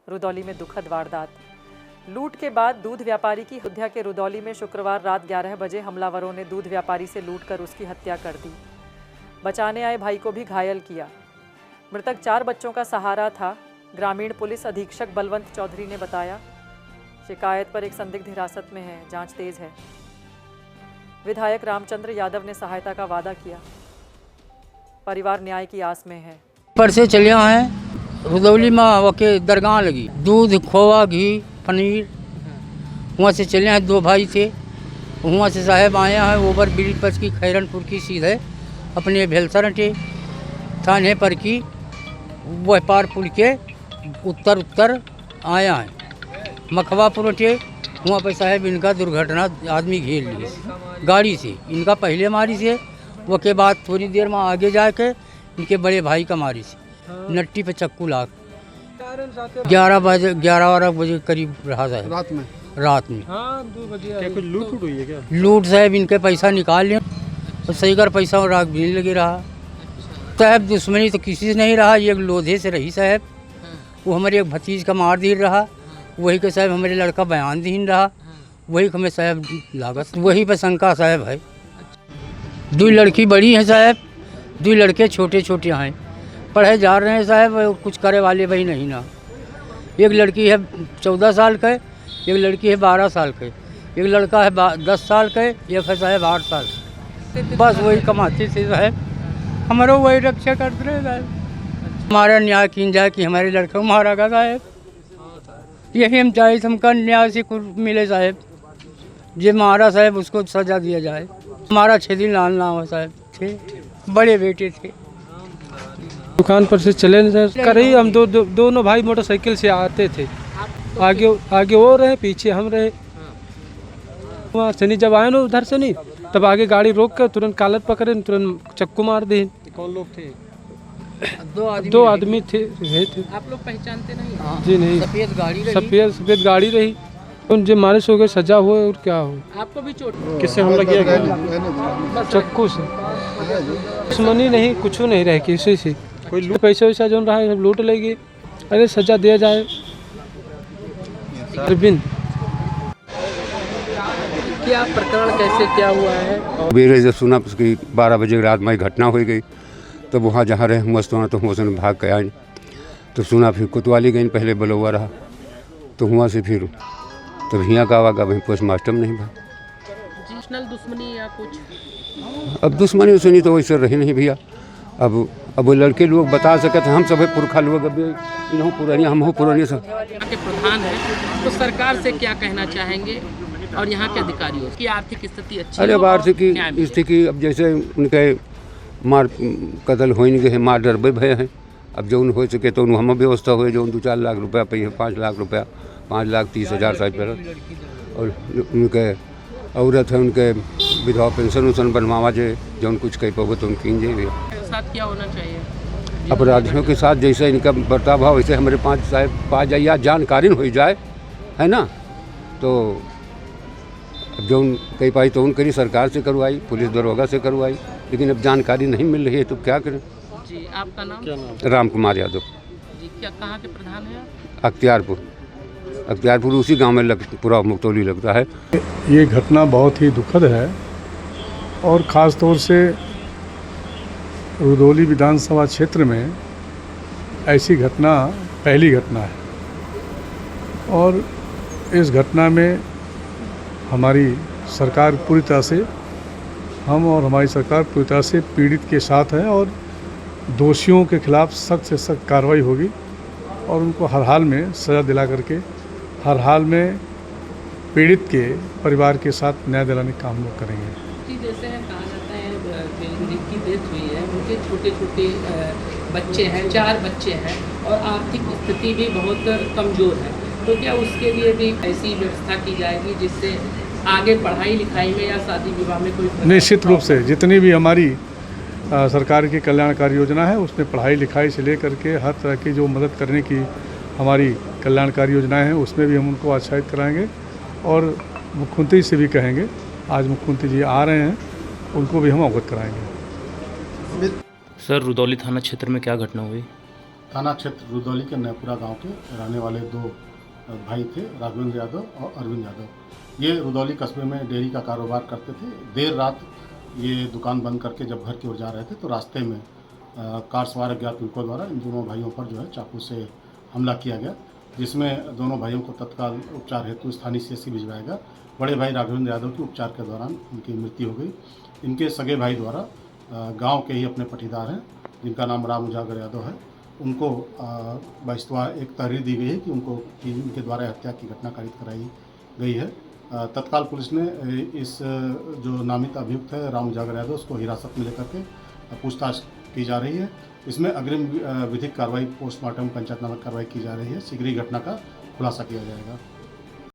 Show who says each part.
Speaker 1: रुदौली में दुखद वारदात। लूट के बाद दूध व्यापारी की हत्या के रुदौली में शुक्रवार रात 11 बजे हमलावरों ने दूध व्यापारी से लूटकर उसकी हत्या कर दी। बचाने आए भाई को भी घायल किया। मृतक 4 बच्चों का सहारा था। ग्रामीण पुलिस अधीक्षक बलवंत चौधरी ने बताया, शिकायत पर एक संदिग्ध हिरासत में है, जांच तेज है। विधायक रामचंद्र यादव ने सहायता का वादा किया। परिवार न्याय की आस में है।
Speaker 2: पर से चले हैं रुदौली में वके दरगाह लगी, दूध खोवा घी पनीर, वहाँ से चले हैं 2 भाई थे। वहाँ से साहब आए हैं ओवर ब्रिज पर की खैरनपुर की सीधे अपने भेलसर के थाने पर की व्यापार पुल के उत्तर आया है मखवापुर के। वहाँ पर साहब इनका दुर्घटना आदमी घेर लिए गाड़ी से। इनका पहले मारी से, वो के बाद थोड़ी देर में आगे जाके इनके बड़े भाई का मारी से नट्टी पे चक्कू लाग 11-12 बजे करीब रहा साहब रात में।
Speaker 3: हाँ, 2 बजे। क्या कोई लूट हुई है क्या?
Speaker 2: लूट साहब इनके पैसा निकाल लिया तो सही कर पैसा और राख भी लगे रहा साहब। दुश्मनी तो किसी से नहीं रहा, ये लोधे से रही साहब। वो हमारे एक भतीज का मार दी रहा, वही के साहब हमारे लड़का बयान दीन रहा, वही हमें साहब लागत वही पे शंका साहब है। 2 लड़की बड़ी हैं साहब, 2 लड़के छोटे छोटे हैं, पढ़े जा रहे हैं साहब, कुछ करे वाले भाई नहीं ना। एक लड़की है 14 साल का, एक लड़की है 12 साल का, एक लड़का है 10 साल का, एक है साहब 8 साल। बस वही कमाते थे साहब, हमारा वही रक्षा करते रहे साहब। हमारा न्याय किन जाए कि हमारे लड़के को मारा गया साहब, यही हम चाहे हमका न्याय से कुछ मिले साहब। जो मारा साहब उसको सजा दिया जाए। हमारा 6 दिन लाल नाम साहब थे, बड़े बेटे थे।
Speaker 3: दुकान पर से चले कर रही हम दोनों भाई मोटरसाइकिल से आते थे। आगे वो रहे, पीछे हम रहे। वहाँ से नहीं जब आए ना उधर से नहीं, तब आगे गाड़ी रोक कर तुरंत कालत पकड़े, तुरंत चक्कू मार दी। कौन लोग थे? 2 आदमी थे।
Speaker 4: आप लोग पहचानते नहीं?
Speaker 3: जी नहीं। सफेद गाड़ी रही। उन जो मारे से हो गए सजा हुए और क्या हो।
Speaker 4: आपको भी चोट?
Speaker 3: किससे हमला किया गया? चक्कू से। दुश्मनी नहीं, कुछ नहीं रहे किसी से। कोई लूट पैसा वैसा जो रहा है लूट लेगी। अरे सजा दिया जाए। अरविंद
Speaker 4: क्या प्रकरण कैसे क्या हुआ है?
Speaker 5: मेरे जब सुना उसकी 12 बजे रात में घटना हो गई, तब वहाँ जहाँ रहे मस्त तो वहाँ से भाग के आए। तो सुना फिर कोतवाली गई, पहले बलौआ रहा, तो वहाँ से फिर तब हियाँ का आवागा वहीं पोस्टमास्टर में नहीं भाग।
Speaker 4: दुश्मनी या कुछ?
Speaker 5: अब दुश्मनी उसनी तो वैसे रही नहीं भैया। अब वो लड़के लोग बता सके थे, हम सब पुरखा लोग, अब इन्हों पुरानी हम हो पुरानी सब
Speaker 4: के प्रधान है, तो सरकार से क्या कहना चाहेंगे और यहाँ के अधिकारियों की आर्थिक स्थिति अच्छी?
Speaker 5: अरे अब आर्थिक स्थिति अब जैसे उनके मार कतल हो नहीं गए, मार डरबे भय हैं। अब जो हो सके तो हम व्यवस्था हो, जो 2-4 लाख रुपया पे 5 लाख रुपया, 5,30,000 साल पहले। और उनके औरत है, उनके विधवा पेंशन उसन बनवावा जो कुछ कह पाओगे तो उनकी
Speaker 4: साथ क्या होना चाहिए?
Speaker 5: अपराधियों के साथ जैसे इनका बर्ताव हो वैसे हमारे 5 साहब पा जाइए, जानकारी हो जाए, है ना। तो जो कई पाई तो उन करी सरकार से करवाई, पुलिस दरोगा से करवाई, लेकिन अब जानकारी नहीं मिल रही है तो क्या करें।
Speaker 4: जी, आपका नाम?
Speaker 5: राम कुमार यादव।
Speaker 4: जी, क्या कहाँ के प्रधान हैं?
Speaker 5: अख्तियारपुर उसी गांव में पूरा मुक्तौली लगता है।
Speaker 6: ये घटना बहुत ही दुखद है और ख़ास तौर से रुदौली विधानसभा क्षेत्र में ऐसी घटना पहली घटना है। और इस घटना में हमारी सरकार पूरी तरह से, हम और हमारी सरकार पूरी तरह से पीड़ित के साथ है और दोषियों के खिलाफ सख्त से सख्त कार्रवाई होगी और उनको हर हाल में सज़ा दिला करके हर हाल में पीड़ित के परिवार के साथ न्याय दिलाने का हम लोग करेंगे।
Speaker 4: जैसे कहा जाता है जिनकी डेथ हुई है उनके छोटे छोटे बच्चे हैं, 4 बच्चे हैं और आर्थिक स्थिति भी बहुत कमज़ोर है, तो क्या उसके लिए भी ऐसी व्यवस्था की जाएगी जिससे आगे पढ़ाई लिखाई में या शादी विवाह में कोई?
Speaker 6: निश्चित रूप से जितनी भी हमारी सरकार की कल्याणकारी योजना है उसमें पढ़ाई लिखाई से लेकर के हर तरह की जो मदद करने की हमारी कल्याणकारी योजनाएं हैं उसमें भी हम उनको आश्वासित कराएंगे और मुख्यमंत्री से भी कहेंगे। आज मुख्यमंत्री जी आ रहे हैं, उनको भी हम अवगत कराएंगे।
Speaker 7: सर, रुदौली थाना क्षेत्र में क्या घटना हुई? थाना क्षेत्र रुदौली के नैपुरा गांव के रहने वाले दो भाई थे, राघवेंद्र यादव और अरविंद यादव। ये रुदौली कस्बे में डेयरी का कारोबार करते थे। देर रात ये दुकान बंद करके जब घर की ओर जा रहे थे तो रास्ते में कार सवार अज्ञात युवकों द्वारा इन दोनों भाइयों पर जो है चाकू से हमला किया गया, जिसमें दोनों भाइयों को तत्काल उपचार हेतु स्थानीय CHC भिजवाया गया। बड़े भाई राघवेंद्र यादव की उपचार के दौरान उनकी मृत्यु हो गई। इनके सगे भाई द्वारा गांव के ही अपने पटीदार हैं, जिनका नाम राम उजागर यादव है, उनको बहिष्तवा एक तहरीर दी गई है कि इनके द्वारा हत्या की घटना कारित कराई गई है। तत्काल पुलिस ने इस जो नामित अभियुक्त है राम उजागर यादव, उसको हिरासत में लेकर के पूछताछ की जा रही है। इसमें अग्रिम विधिक कार्रवाई पोस्टमार्टम पंचायतनामा कार्रवाई की जा रही है। शीघ्र ही घटना का खुलासा किया जाएगा।